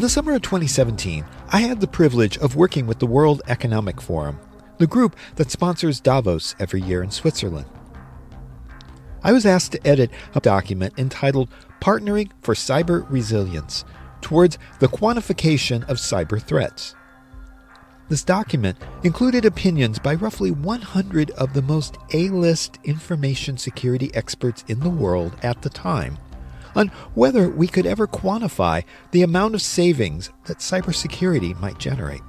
In the summer of 2017, I had the privilege of working with the World Economic Forum, the group that sponsors Davos every year in Switzerland. I was asked to edit a document entitled Partnering for Cyber Resilience towards the Quantification of Cyber Threats. This document included opinions by roughly 100 of the most A-list information security experts in the world at the time on whether we could ever quantify the amount of savings that cybersecurity might generate.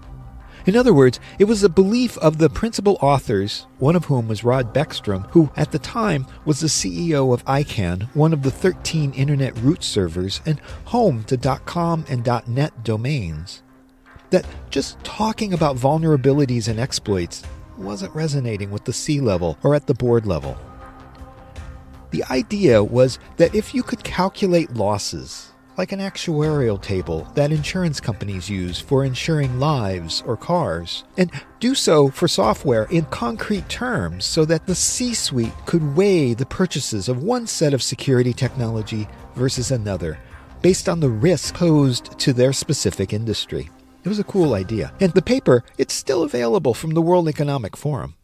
In other words, it was the belief of the principal authors, one of whom was Rod Beckstrom, who at the time was the CEO of ICANN, one of the 13 internet root servers and home to .com and .net domains, that just talking about vulnerabilities and exploits wasn't resonating with the C-level or at the board level. The idea was that if you could calculate losses, like an actuarial table that insurance companies use for insuring lives or cars, and do so for software in concrete terms so that the C-suite could weigh the purchases of one set of security technology versus another, based on the risk posed to their specific industry. It was a cool idea. And the paper, it's still available from the World Economic Forum.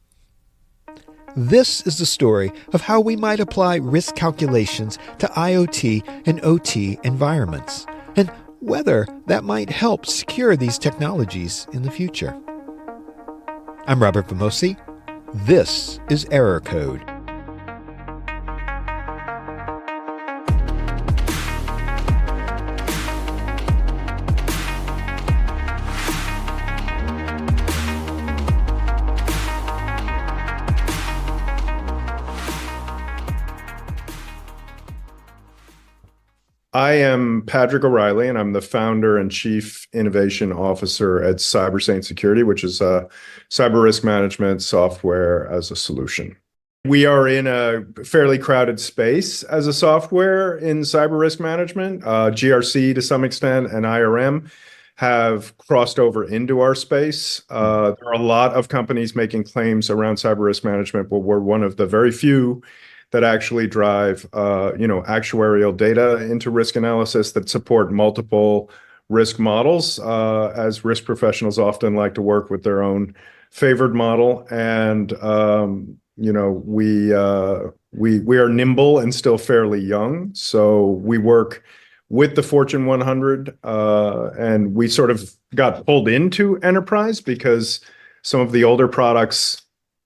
This is the story of how we might apply risk calculations to IoT and OT environments, and whether that might help secure these technologies in the future. I'm Robert Vamosi. This is Error Code. I am Padraic O'Reilly, and I'm the founder and chief innovation officer at CyberSaint Security, which is a cyber risk management software as a solution. We are in a fairly crowded space as a software in cyber risk management. GRC to some extent and IRM have crossed over into our space. There are a lot of companies making claims around cyber risk management, but we're one of the very few that actually drive, actuarial data into risk analysis that support multiple risk models, as risk professionals often like to work with their own favored model. And, we are nimble and still fairly young. So we work with the Fortune 100, and we sort of got pulled into enterprise because some of the older products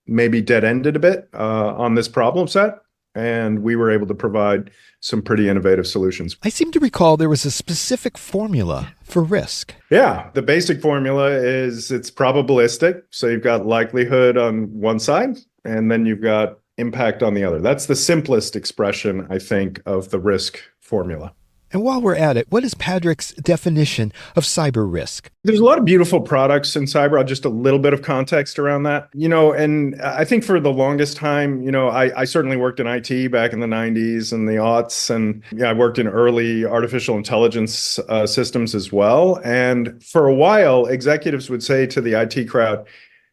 maybe dead-ended a bit on this problem set. And we were able to provide some pretty innovative solutions. I seem to recall there was a specific formula for risk. Yeah, the basic formula is it's probabilistic. So you've got likelihood on one side, and then you've got impact on the other. That's the simplest expression, I think, of the risk formula. And while we're at it, what is Padraic's definition of cyber risk? There's a lot of beautiful products in cyber. Just a little bit of context around that. And I think for the longest time, I certainly worked in IT back in the 90s and the aughts. And I worked in early artificial intelligence systems as well. And for a while, executives would say to the IT crowd,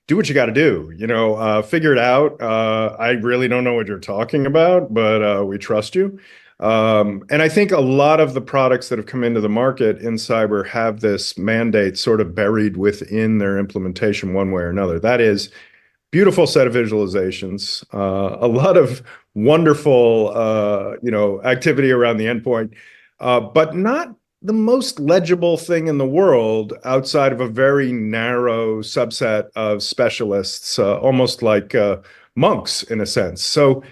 do what you got to do, figure it out. I really don't know what you're talking about, but we trust you. And I think a lot of the products that have come into the market in cyber have this mandate sort of buried within their implementation one way or another. That is, beautiful set of visualizations, a lot of wonderful, activity around the endpoint, but not the most legible thing in the world outside of a very narrow subset of specialists, almost like monks in a sense. So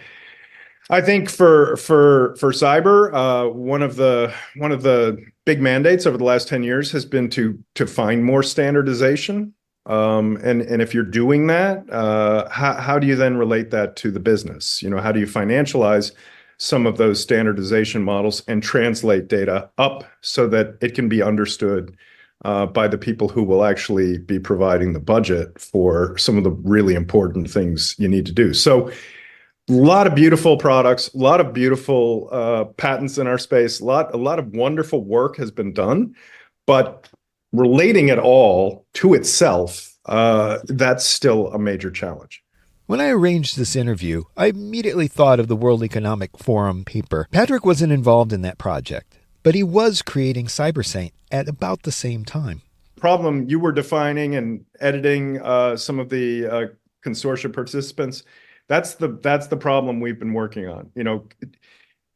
I think for cyber, one of the big mandates over the last 10 years has been to find more standardization. And if you're doing that, how do you then relate that to the business? How do you financialize some of those standardization models and translate data up so that it can be understood by the people who will actually be providing the budget for some of the really important things you need to do. So a lot of beautiful products, a lot of beautiful patents in our space, a lot of wonderful work has been done, but relating it all to itself, that's still a major challenge. When I arranged this interview, I immediately thought of the World Economic Forum paper. Padraic wasn't involved in that project, but he was creating CyberSaint at about the same time. Problem you were defining and editing some of the consortia participants. That's the problem we've been working on.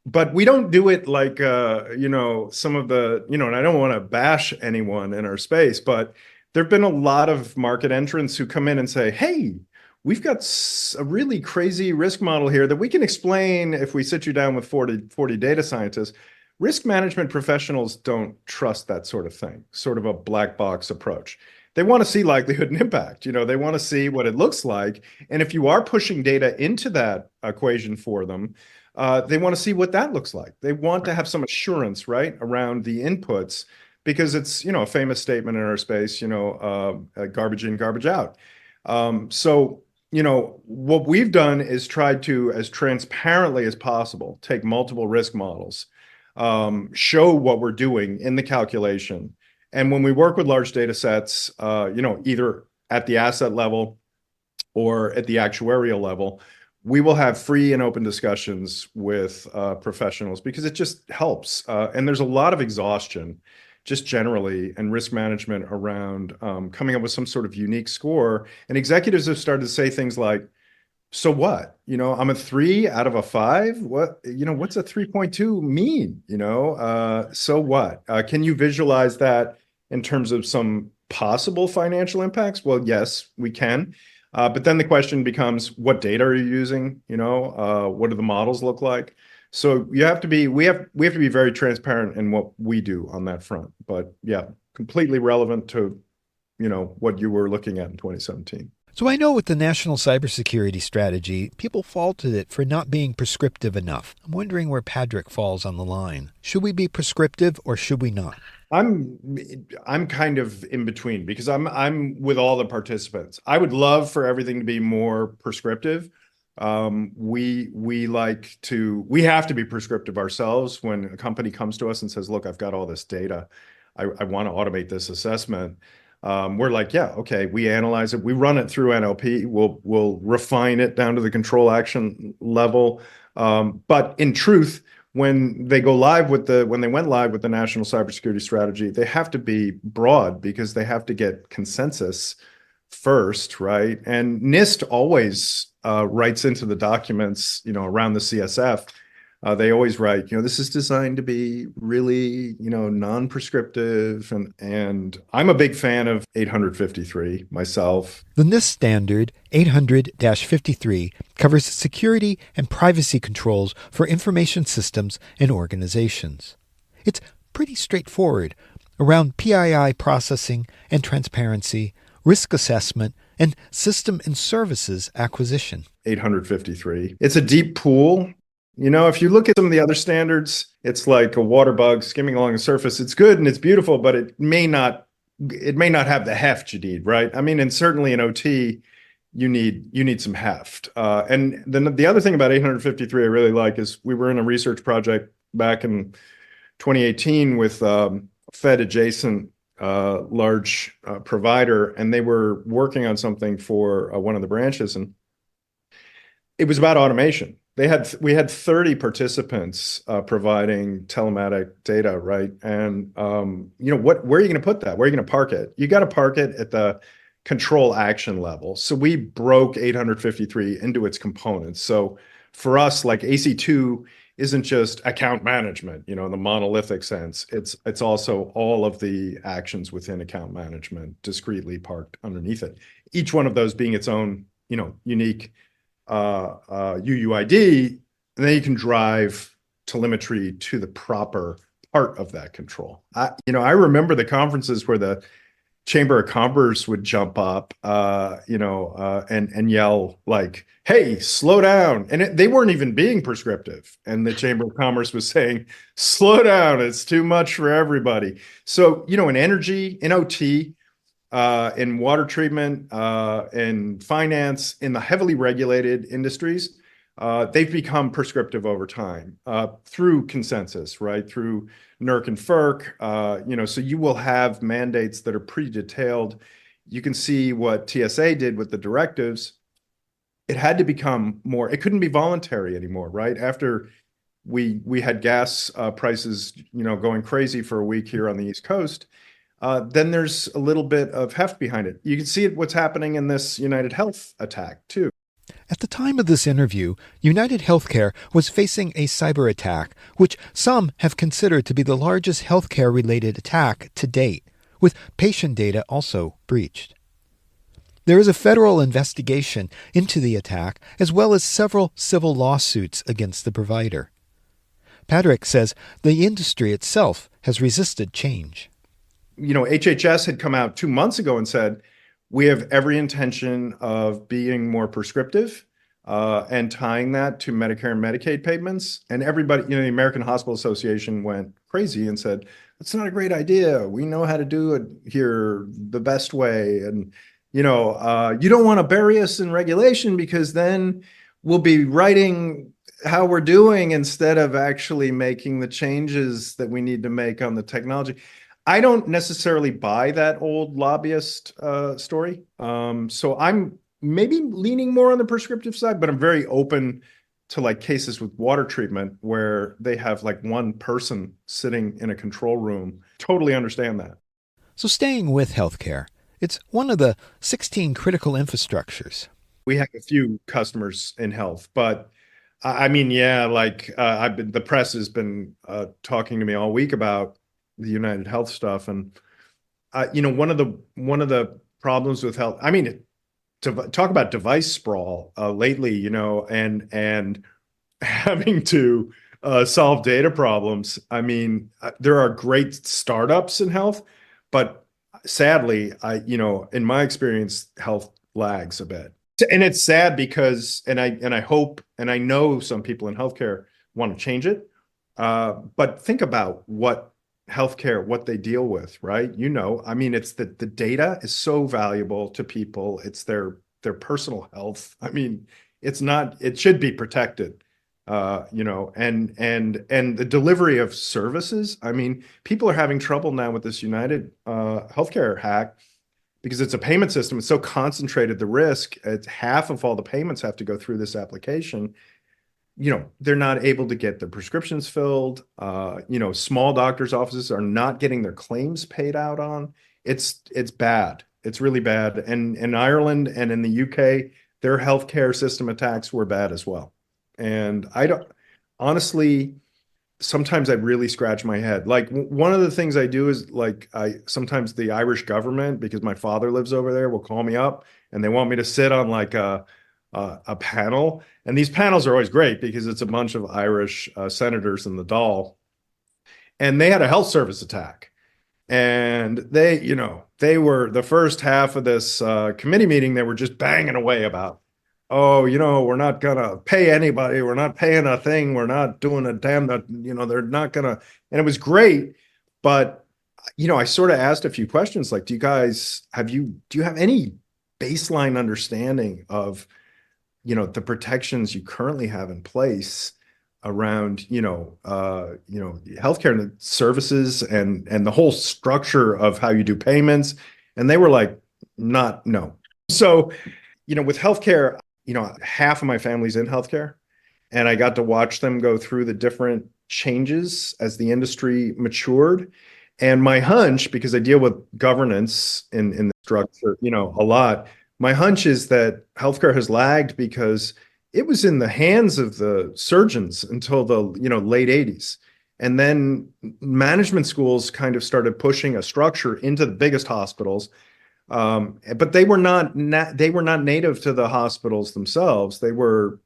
But we don't do it like some of the, and I don't want to bash anyone in our space, but there've been a lot of market entrants who come in and say, hey, we've got a really crazy risk model here that we can explain if we sit you down with 40 data scientists. Risk management professionals don't trust that sort of thing, sort of a black box approach. They want to see likelihood and impact. They want to see what it looks like. And if you are pushing data into that equation for them, they want to see what that looks like. They want to have some assurance, right, around the inputs, because it's, a famous statement in our space, garbage in, garbage out. So, what we've done is tried to, as transparently as possible, take multiple risk models, show what we're doing in the calculation. And when we work with large data sets, either at the asset level or at the actuarial level, we will have free and open discussions with professionals, because it just helps. And there's a lot of exhaustion just generally and risk management around coming up with some sort of unique score. And executives have started to say things like, so what? I'm a 3 out of a 5. What's a 3.2 mean? So what? Can you visualize that in terms of some possible financial impacts? Well, yes, we can. But then the question becomes, what data are you using? What do the models look like? So we have to be very transparent in what we do on that front. But yeah, completely relevant to, what you were looking at in 2017. So I know with the National Cybersecurity Strategy, people faulted it for not being prescriptive enough. I'm wondering where Padraic falls on the line. Should we be prescriptive or should we not? I'm kind of in between, because I'm with all the participants. I would love for everything to be more prescriptive. We have to be prescriptive ourselves. When a company comes to us and says, look, I've got all this data, I want to automate this assessment. We're like, yeah, okay, we analyze it, we run it through NLP, we'll refine it down to the control action level. But in truth, when they went live with the National Cybersecurity Strategy, they have to be broad, because they have to get consensus first, right? And NIST always writes into the documents, around the CSF. They always write, this is designed to be really, non-prescriptive. And I'm a big fan of 853 myself. The NIST standard 800-53 covers security and privacy controls for information systems and organizations. It's pretty straightforward around PII processing and transparency, risk assessment, and system and services acquisition. 853. It's a deep pool. If you look at some of the other standards, it's like a water bug skimming along the surface. It's good and it's beautiful, but it may not have the heft you need, right? I mean, and certainly in OT, you need some heft. And then the other thing about 853 I really like is, we were in a research project back in 2018 with Fed adjacent large provider, and they were working on something for one of the branches, and it was about automation. We had 30 participants providing telematic data, right? And where are you going to put that? Where are you going to park it? You got to park it at the control action level. So we broke 853 into its components. So for us, like AC2 isn't just account management, in the monolithic sense. It's also all of the actions within account management discretely parked underneath it. Each one of those being its own, unique UUID, and then you can drive telemetry to the proper part of that control. I remember the conferences where the Chamber of Commerce would jump up, and yell like, "Hey, slow down!" And they weren't even being prescriptive, and the Chamber of Commerce was saying, "Slow down! It's too much for everybody." So, in energy, in OT, in water treatment, in finance, in the heavily regulated industries, they've become prescriptive over time through consensus, right? Through NERC and FERC. So you will have mandates that are pretty detailed. You can see what TSA did with the directives. It had to become more, it couldn't be voluntary anymore, right? After we had gas prices, going crazy for a week here on the East Coast. Then there's a little bit of heft behind it. You can see what's happening in this United Health attack too. At the time of this interview, United Healthcare was facing a cyber attack, which some have considered to be the largest healthcare-related attack to date, with patient data also breached. There is a federal investigation into the attack, as well as several civil lawsuits against the provider. Padraic says the industry itself has resisted change. HHS had come out 2 months ago and said, we have every intention of being more prescriptive and tying that to Medicare and Medicaid payments. And everybody, the American Hospital Association went crazy and said, that's not a great idea. We know how to do it here the best way. And, you don't want to bury us in regulation because then we'll be writing how we're doing instead of actually making the changes that we need to make on the technology. I don't necessarily buy that old lobbyist story. So I'm maybe leaning more on the prescriptive side, but I'm very open to like cases with water treatment where they have like one person sitting in a control room. Totally understand that. So staying with healthcare, it's one of the 16 critical infrastructures. We have a few customers in health, but the press has been talking to me all week about the United Health stuff. And, one of the problems with health, to talk about device sprawl lately, and having to solve data problems. There are great startups in health, but sadly, in my experience, health lags a bit. And it's sad because, and I hope, and I know some people in healthcare want to change it. But think about what they deal with, right? It's the data is so valuable to people. It's their personal health. It should be protected, and the delivery of services. People are having trouble now with this United healthcare hack because it's a payment system. It's so concentrated, the risk. It's half of all the payments have to go through this application. They're not able to get their prescriptions filled. Small doctors' offices are not getting their claims paid out on. It's bad. It's really bad. And in Ireland and in the UK, their healthcare system attacks were bad as well. And honestly, sometimes I really scratch my head. Like one of the things I do is sometimes the Irish government, because my father lives over there, will call me up and they want me to sit on like a panel. And these panels are always great because it's a bunch of Irish senators in the Dáil. And they had a health service attack. And they were the first half of this committee meeting, they were just banging away about, we're not going to pay anybody. We're not paying a thing. We're not doing a damn, they're not going to. And it was great. But, I sort of asked a few questions like, do you have any baseline understanding of the protections you currently have in place around, healthcare and services and the whole structure of how you do payments? And they were like, no. So, with healthcare, half of my family's in healthcare, and I got to watch them go through the different changes as the industry matured. And my hunch, because I deal with governance in the structure, a lot, my hunch is that healthcare has lagged because it was in the hands of the surgeons until the late 80s. And then management schools kind of started pushing a structure into the biggest hospitals. But they were not native to the hospitals themselves. They were,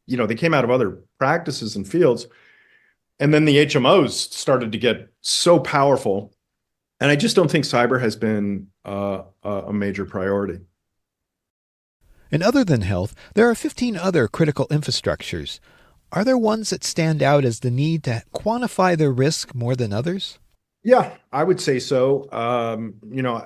they came out of other practices and fields. And then the HMOs started to get so powerful. And I just don't think cyber has been a major priority. And other than health, there are 15 other critical infrastructures. Are there ones that stand out as the need to quantify their risk more than others? Yeah, I would say so.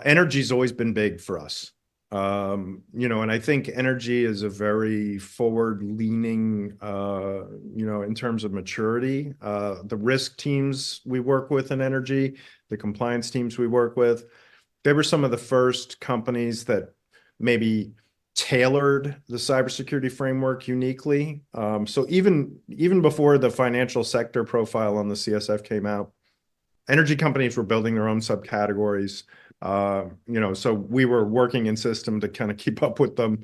Energy's always been big for us. And I think energy is a very forward-leaning, in terms of maturity. The risk teams we work with in energy, the compliance teams we work with, they were some of the first companies that maybe tailored the cybersecurity framework uniquely. So even before the financial sector profile on the CSF came out, energy companies were building their own subcategories. So we were working in system to kind of keep up with them.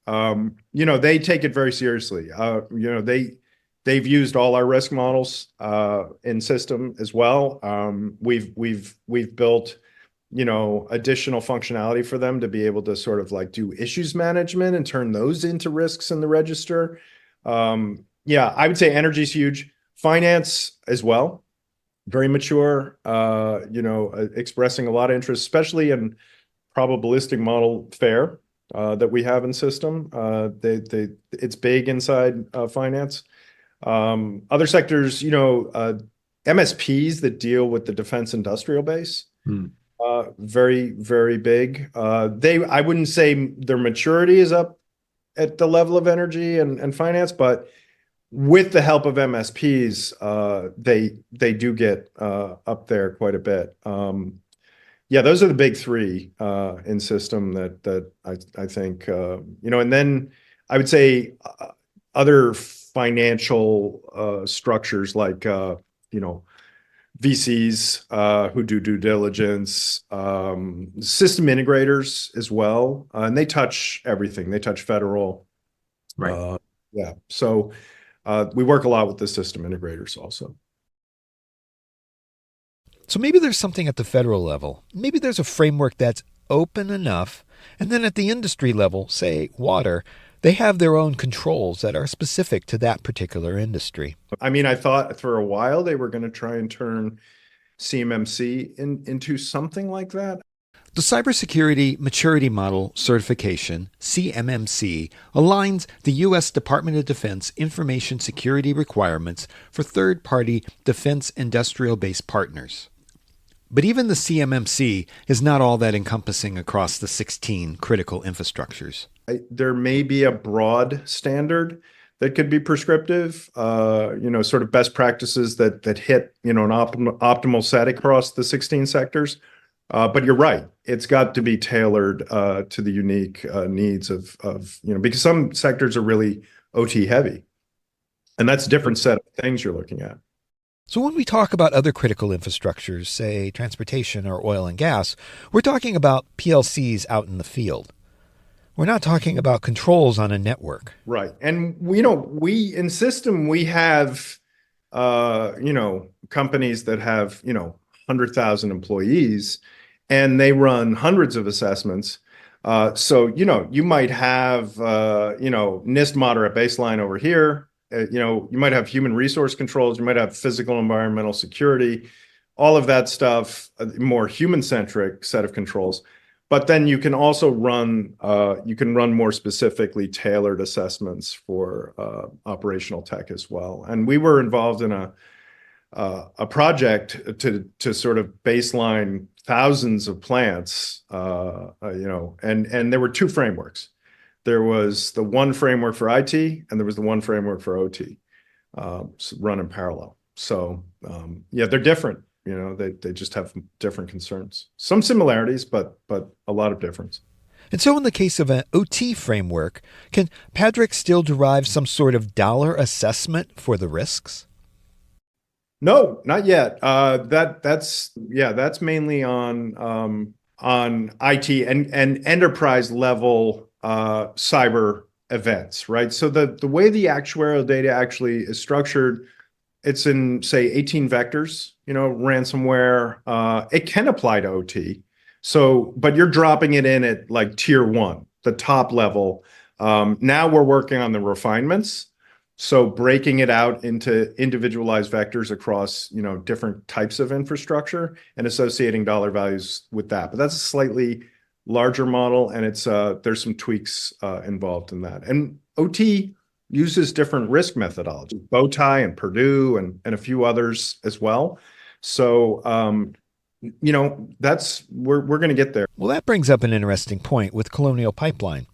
They take it very seriously. They've used all our risk models in system as well. We've built additional functionality for them to be able to sort of like do issues management and turn those into risks in the register. I would say energy is huge. Finance as well, very mature, expressing a lot of interest, especially in probabilistic model FAIR that we have in system. It's big inside finance. Other sectors, MSPs that deal with the defense industrial base. Very, very big. I wouldn't say their maturity is up at the level of energy and finance, but with the help of MSPs, they do get up there quite a bit. Those are the big three in system that I think, and then I would say other financial structures like, VCs who do due diligence, system integrators as well, and they touch everything. They touch federal. Right. So we work a lot with the system integrators also. So maybe there's something at the federal level. Maybe there's a framework that's open enough, and then at the industry level, say water, they have their own controls that are specific to that particular industry. I mean, I thought for a while they were going to try and turn CMMC into something like that. The Cybersecurity Maturity Model Certification, CMMC, aligns the U.S. Department of Defense information security requirements for third-party defense industrial-based partners. But even the CMMC is not all that encompassing across the 16 critical infrastructures. There may be a broad standard that could be prescriptive, sort of best practices that hit, an optimal set across the 16 sectors. But you're right. It's got to be tailored to the unique needs of because some sectors are really OT heavy. And that's a different set of things you're looking at. So when we talk about other critical infrastructures, say transportation or oil and gas, we're talking about PLCs out in the field. We're not talking about controls on a network. Right. And, we in system, we have, companies that have, 100,000 employees, and they run hundreds of assessments. So, you might have, NIST moderate baseline over here. You might have human resource controls. You might have physical environmental security, all of that stuff, a more human-centric set of controls. But then you can also run more specifically tailored assessments for operational tech as well. And we were involved in a project to sort of baseline thousands of plants, and there were two frameworks. There was the one framework for IT, and there was the one framework for OT, run in parallel. So they're different. They just have different concerns. Some similarities, but a lot of difference. And so in the case of an OT framework, can Padraic still derive some sort of dollar assessment for the risks? No, not yet. That's mainly on IT and enterprise level cyber events, right? So the way the actuarial data actually is structured, it's in, say, 18 vectors, ransomware. It can apply to OT. So, but you're dropping it in at like tier one, the top level. Now we're working on the refinements. So breaking it out into individualized vectors across, different types of infrastructure and associating dollar values with that. But that's a slightly larger model, and it's there's some tweaks involved in that. And OT uses different risk methodologies, Bowtie and Purdue and a few others as well. So, we're going to get there. Well, that brings up an interesting point with Colonial Pipeline.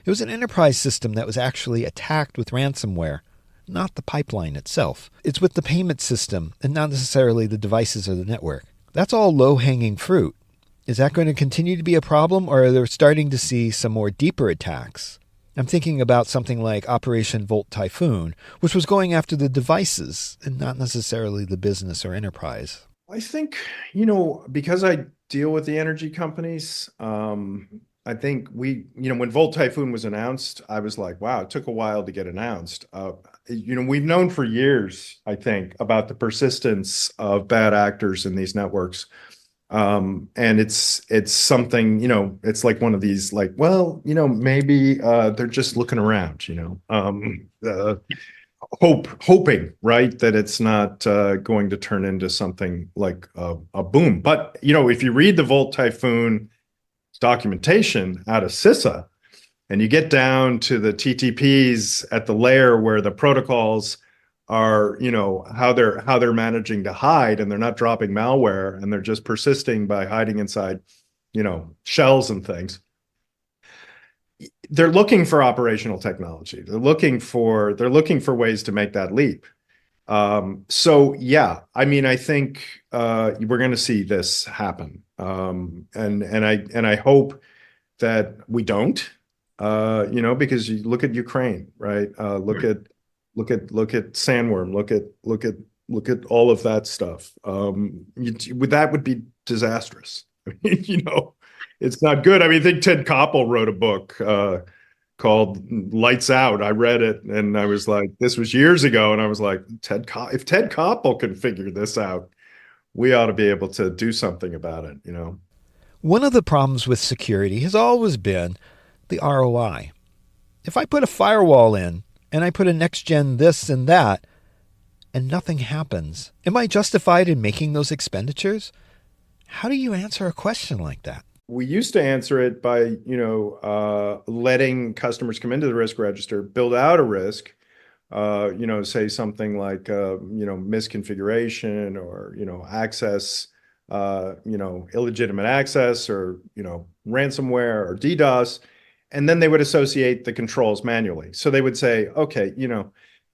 It was an enterprise system that was actually attacked with ransomware, not the pipeline itself. It's with the payment system and not necessarily the devices or the network. That's all low-hanging fruit. Is that going to continue to be a problem, or are they starting to see some more deeper attacks? I'm thinking about something like Operation Volt Typhoon, which was going after the devices and not necessarily the business or enterprise. I think, because I deal with the energy companies, I think when Volt Typhoon was announced, I was like, wow, it took a while to get announced. We've known for years, I think, about the persistence of bad actors in these networks. And it's something, it's like one of these, like, well, maybe they're just looking around, hoping, right, that it's not going to turn into something like a boom. But if you read the Volt Typhoon documentation out of CISA, and you get down to the TTPs at the layer where the protocols are, how they're managing to hide, and they're not dropping malware, and they're just persisting by hiding inside, shells and things. They're looking for operational technology. They're looking for ways to make that leap. So yeah, I think we're going to see this happen, and I hope that we don't, because you look at Ukraine, right? Look at Sandworm. Look at all of that stuff. That would be disastrous. It's not good. I think Ted Koppel wrote a book called Lights Out. I read it and I was like, this was years ago, and I was like, if Ted Koppel can figure this out, we ought to be able to do something about it. One of the problems with security has always been the ROI. If I put a firewall in and I put a next-gen this and that, and nothing happens, am I justified in making those expenditures? How do you answer a question like that? We used to answer it by, letting customers come into the risk register, build out a risk, say something like, misconfiguration or, access, illegitimate access, or, ransomware or DDoS. And then they would associate the controls manually. So they would say, okay,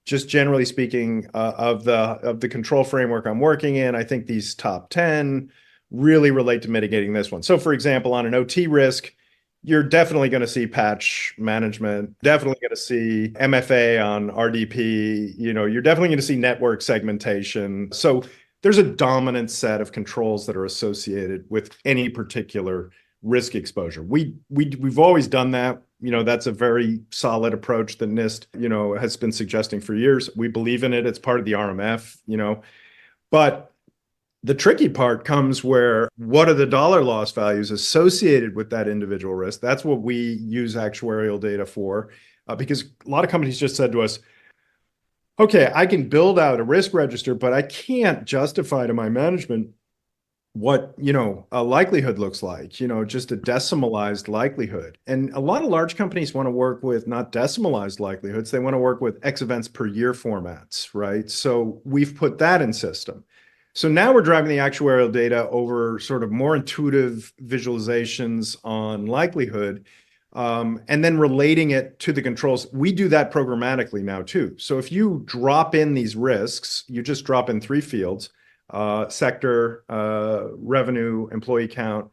just generally speaking, of the control framework I'm working in, I think these top 10 really relate to mitigating this one. So for example, on an OT risk, you're definitely going to see patch management, definitely going to see MFA on RDP, you're definitely going to see network segmentation. So there's a dominant set of controls that are associated with any particular risk exposure. We've always done that. That's a very solid approach that NIST, has been suggesting for years. We believe in it. It's part of the RMF, but the tricky part comes where, what are the dollar loss values associated with that individual risk? That's what we use actuarial data for, because a lot of companies just said to us, okay, I can build out a risk register, but I can't justify to my management what, a likelihood looks like, just a decimalized likelihood. And a lot of large companies want to work with not decimalized likelihoods. They want to work with X events per year formats, right? So we've put that in system. So now we're driving the actuarial data over sort of more intuitive visualizations on likelihood, and then relating it to the controls. We do that programmatically now too. So if you drop in these risks, you just drop in 3 fields, sector, revenue, employee count,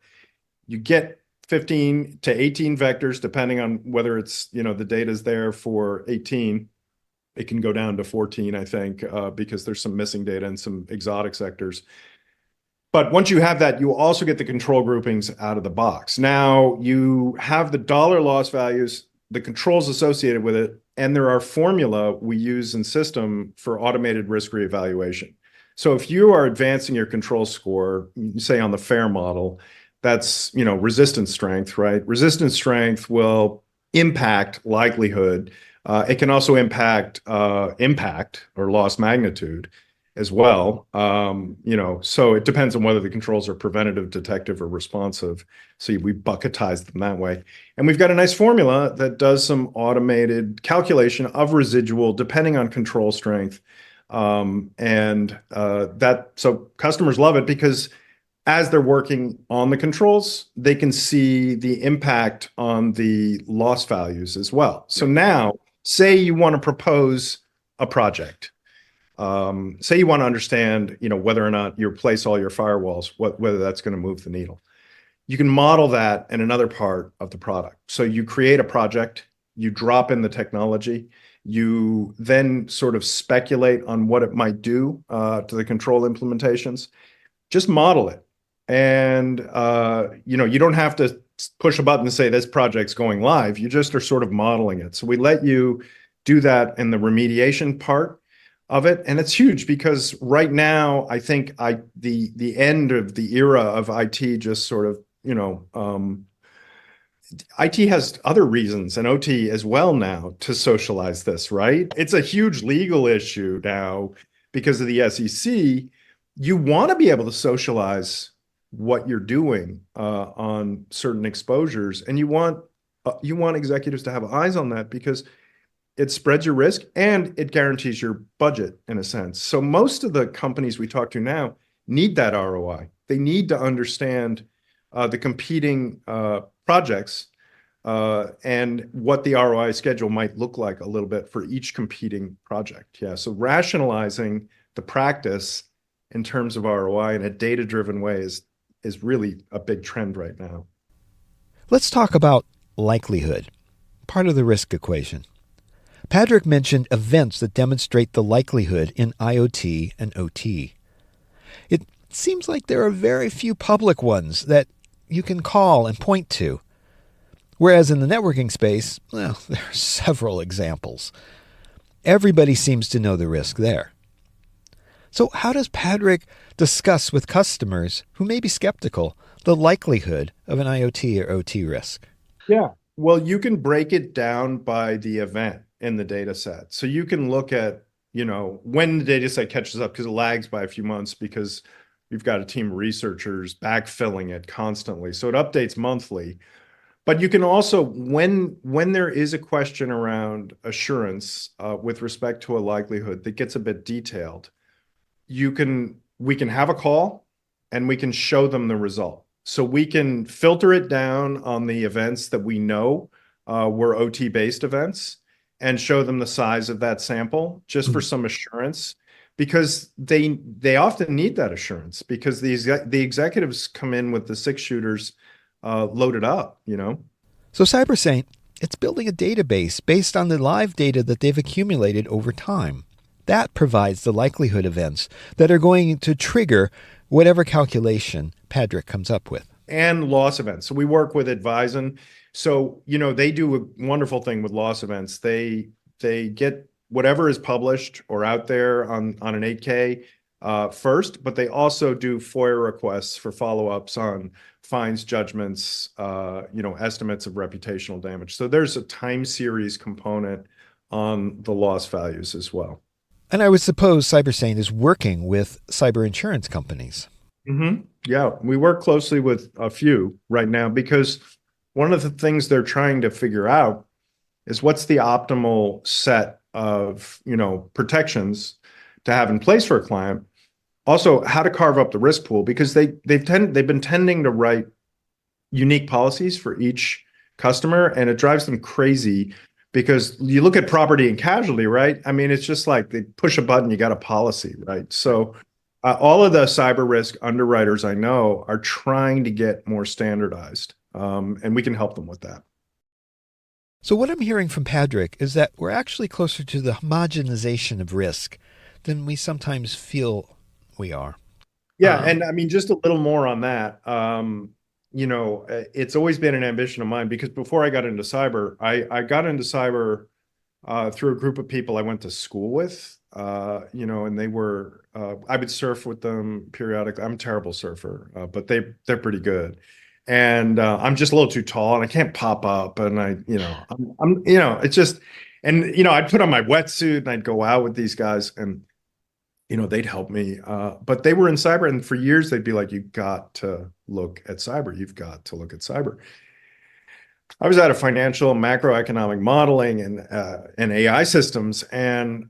you get 15 to 18 vectors, depending on whether it's, the data's there for 18. It can go down to 14, I think, because there's some missing data and some exotic sectors. But once you have that, you also get the control groupings out of the box. Now you have the dollar loss values, the controls associated with it, and there are formula we use in system for automated risk reevaluation. So if you are advancing your control score, say on the FAIR model, that's, resistance strength, right? Resistance strength will impact likelihood. It can also impact impact or loss magnitude as well. So it depends on whether the controls are preventative, detective, or responsive. So we bucketize them that way. And we've got a nice formula that does some automated calculation of residual depending on control strength. So customers love it because as they're working on the controls, they can see the impact on the loss values as well. So now, say you want to propose a project. Say you want to understand, whether or not you replace all your firewalls, whether that's going to move the needle. You can model that in another part of the product. So you create a project, you drop in the technology, you then sort of speculate on what it might do to the control implementations. Just model it. And you don't have to push a button to say this project's going live. You just are sort of modeling it. So we let you do that in the remediation part of it. And it's huge because right now, I think the end of the era of IT just sort of, IT has other reasons and OT as well now to socialize this, right? It's a huge legal issue now because of the SEC. You want to be able to socialize what you're doing on certain exposures, and you want executives to have eyes on that because it spreads your risk and it guarantees your budget in a sense. So most of the companies we talk to now need that ROI. They need to understand the competing projects and what the ROI schedule might look like a little bit for each competing project. Yeah, so rationalizing the practice in terms of ROI in a data-driven way is really a big trend right now. Let's talk about likelihood, part of the risk equation. Padraic mentioned events that demonstrate the likelihood in IoT and OT. It seems like there are very few public ones that you can call and point to. Whereas in the networking space, well, there are several examples. Everybody seems to know the risk there. So how does Padraic discuss with customers who may be skeptical the likelihood of an IoT or OT risk? Yeah, well, you can break it down by the event in the data set. So you can look at, when the data set catches up, because it lags by a few months because we've got a team of researchers backfilling it constantly. So it updates monthly. But you can also, when there is a question around assurance with respect to a likelihood that gets a bit detailed, we can have a call and we can show them the result. So we can filter it down on the events that we know were OT-based events and show them the size of that sample just for some assurance, because they often need that assurance because the executives come in with the 6-shooters loaded up, So CyberSaint, it's building a database based on the live data that they've accumulated over time. That provides the likelihood events that are going to trigger whatever calculation Padraic comes up with. And loss events. So we work with Advisen. So, they do a wonderful thing with loss events. They get whatever is published or out there on an 8K first, but they also do FOIA requests for follow-ups on fines, judgments, estimates of reputational damage. So there's a time series component on the loss values as well. And I would suppose CyberSaint is working with cyber insurance companies. Mm-hmm. Yeah, we work closely with a few right now because one of the things they're trying to figure out is what's the optimal set of, protections to have in place for a client. Also, how to carve up the risk pool, because they've been tending to write unique policies for each customer, and it drives them crazy because you look at property and casualty, right? I mean, it's just like they push a button, you got a policy, right? So all of the cyber risk underwriters I know are trying to get more standardized, and we can help them with that. So what I'm hearing from Padraic is that we're actually closer to the homogenization of risk than we sometimes feel we are. Yeah, and I mean, just a little more on that. It's always been an ambition of mine because before I got into cyber, I got into cyber through a group of people I went to school with, and they were, I would surf with them periodically. I'm a terrible surfer, but they're pretty good. And I'm just a little too tall and I can't pop up. And it's just, and, I'd put on my wetsuit and I'd go out with these guys and, they'd help me. But they were in cyber, and for years they'd be like, you've got to look at cyber. You've got to look at cyber. I was out of financial macroeconomic modeling and AI systems. And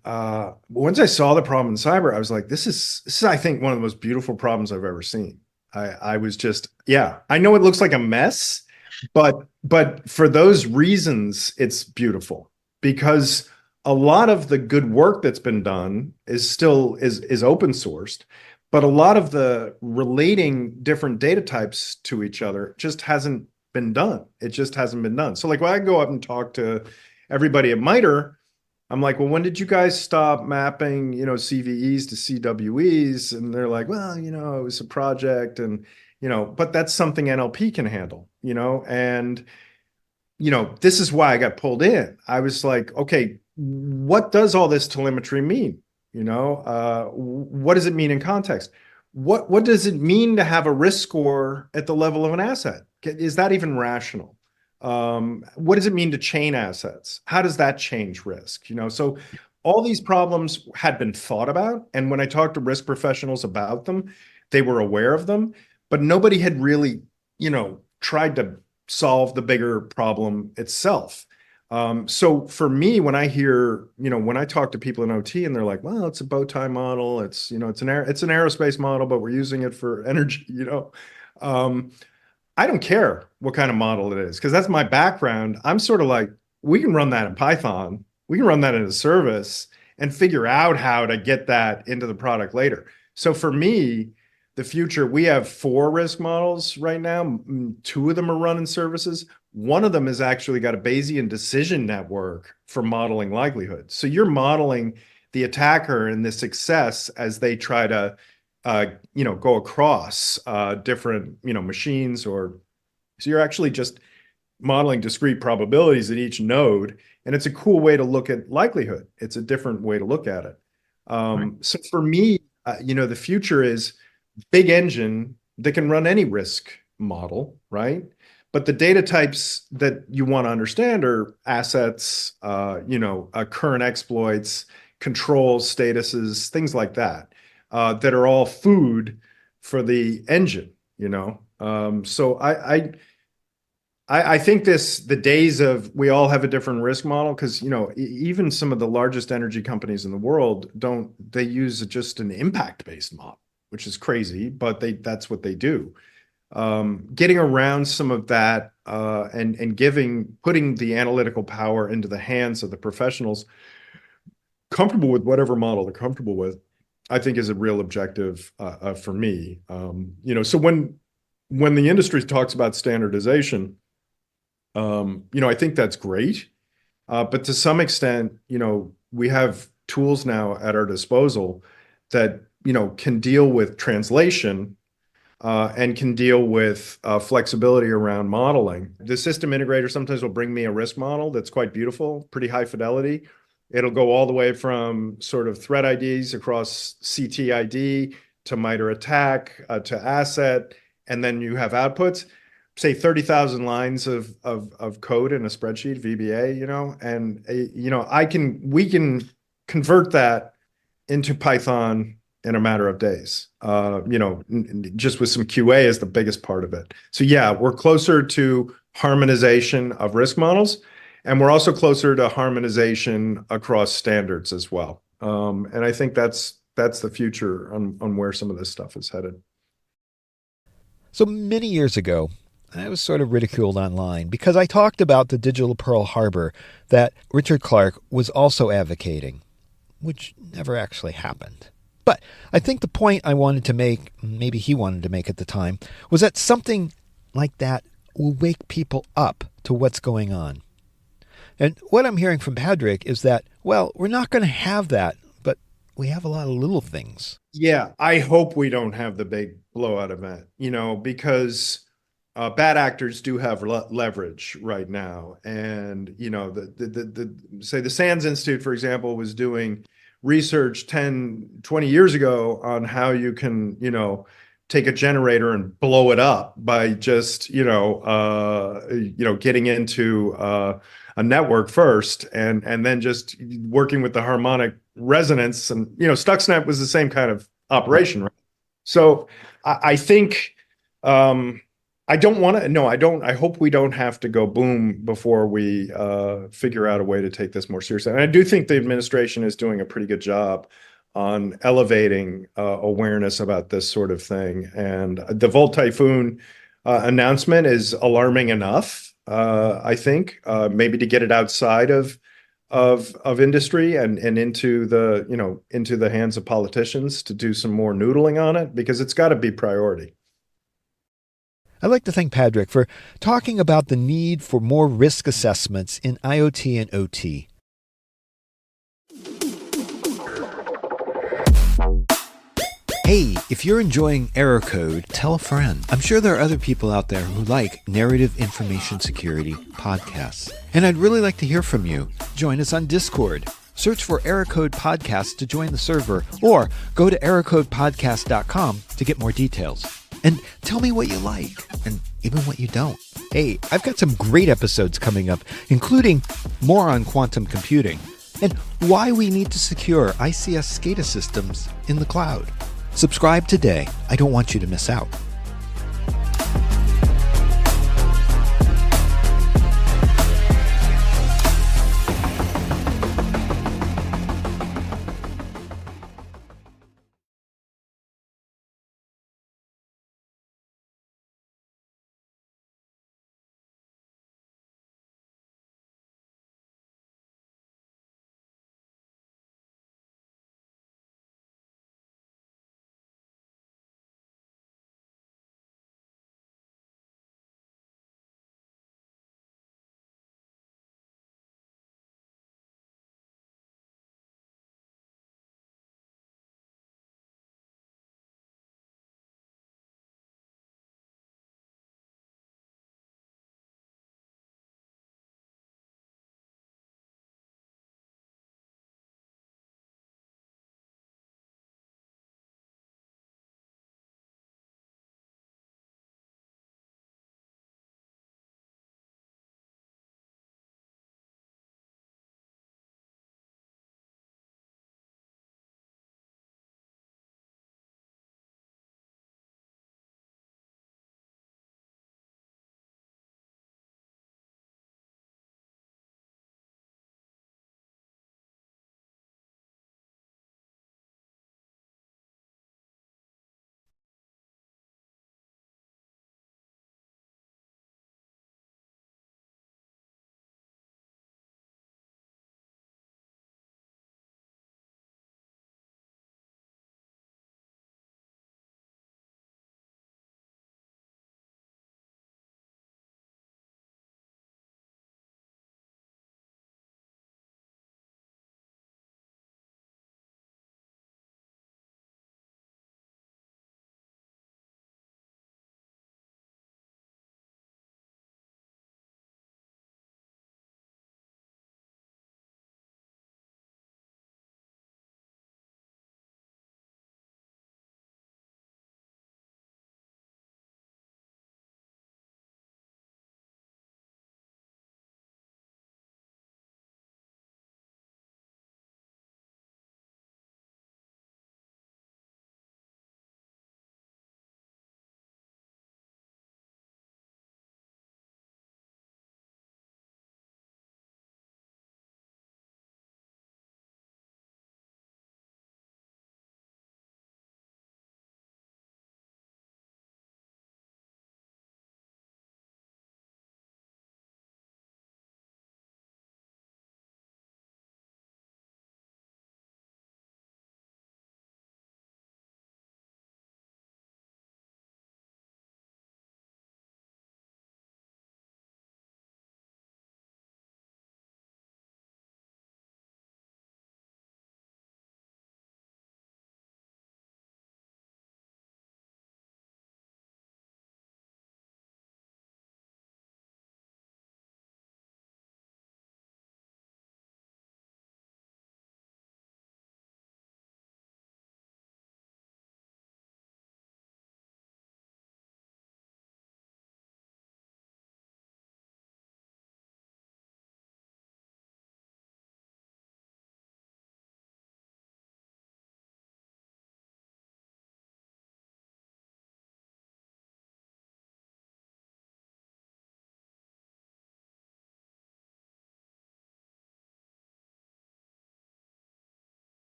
once I saw the problem in cyber, I was like, this is, I think, one of the most beautiful problems I've ever seen. I was just, I know it looks like a mess, but for those reasons, it's beautiful because a lot of the good work that's been done is still is open sourced. but a lot of the relating different data types to each other just hasn't been done. It just hasn't been done. So like when I go up and talk to everybody at MITRE, I'm like, well, when did you guys stop mapping, CVEs to CWEs? And they're like, well, it was a project and, but that's something NLP can handle, and, this is why I got pulled in. I was like, okay, what does all this telemetry mean? What does it mean in context? What does it mean to have a risk score at the level of an asset? Is that even rational? What does it mean to chain assets? How does that change risk? So all these problems had been thought about. And when I talked to risk professionals about them, they were aware of them, but nobody had really, tried to solve the bigger problem itself. So for me, when I hear, when I talk to people in OT and they're like, well, it's a bow tie model, it's an aerospace model, but we're using it for energy, I don't care what kind of model it is, because that's my background. I'm sort of like, we can run that in Python, we can run that in a service and figure out how to get that into the product later. So for me, the future, we have 4 risk models right now. 2 of them are running services. One of them has actually got a Bayesian decision network for modeling likelihood. So you're modeling the attacker and the success as they try to, go across different, machines, or so you're actually just modeling discrete probabilities at each node. And it's a cool way to look at likelihood. It's a different way to look at it. Right. So for me, the future is big engine that can run any risk model, right? But the data types that you want to understand are assets, current exploits, controls, statuses, things like that, that are all food for the engine, So I think the days of we all have a different risk model, because, even some of the largest energy companies in the world they use just an impact-based model, which is crazy, but that's what they do. Getting around some of that and putting the analytical power into the hands of the professionals comfortable with whatever model they're comfortable with, I think is a real objective for me. So when the industry talks about standardization, I think that's great. But to some extent, we have tools now at our disposal that, can deal with translation and can deal with flexibility around modeling. The system integrator sometimes will bring me a risk model that's quite beautiful, pretty high fidelity. It'll go all the way from sort of threat IDs across CTID to MITRE attack to asset, and then you have outputs, say 30,000 lines of code in a spreadsheet, VBA, and we can convert that into Python in a matter of days, just with some QA is the biggest part of it. So yeah, we're closer to harmonization of risk models, and we're also closer to harmonization across standards as well. And I think that's the future on where some of this stuff is headed. So many years ago, I was sort of ridiculed online because I talked about the digital Pearl Harbor that Richard Clarke was also advocating, which never actually happened. But I think the point I wanted to make, maybe he wanted to make at the time, was that something like that will wake people up to what's going on. And what I'm hearing from Padraic is that, well, we're not going to have that, but we have a lot of little things. Yeah, I hope we don't have the big blowout event, because bad actors do have leverage right now. And, say the SANS Institute, for example, was doing research 10, 20 years ago on how you can, take a generator and blow it up by just, getting into a network first and then just working with the harmonic resonance. And, Stuxnet was the same kind of operation, right? So I think, I hope we don't have to go boom before we figure out a way to take this more seriously. And I do think the administration is doing a pretty good job on elevating awareness about this sort of thing. And the Volt Typhoon announcement is alarming enough, I think, maybe to get it outside of of industry and into the, into the hands of politicians to do some more noodling on it, because it's got to be priority. I'd like to thank Padraic for talking about the need for more risk assessments in IoT and OT. Hey, if you're enjoying Error Code, tell a friend. I'm sure there are other people out there who like narrative information security podcasts. And I'd really like to hear from you. Join us on Discord. Search for Error Code Podcast to join the server, or go to errorcodepodcast.com to get more details. And tell me what you like, and even what you don't. Hey, I've got some great episodes coming up, including more on quantum computing, and why we need to secure ICS SCADA systems in the cloud. Subscribe today. I don't want you to miss out.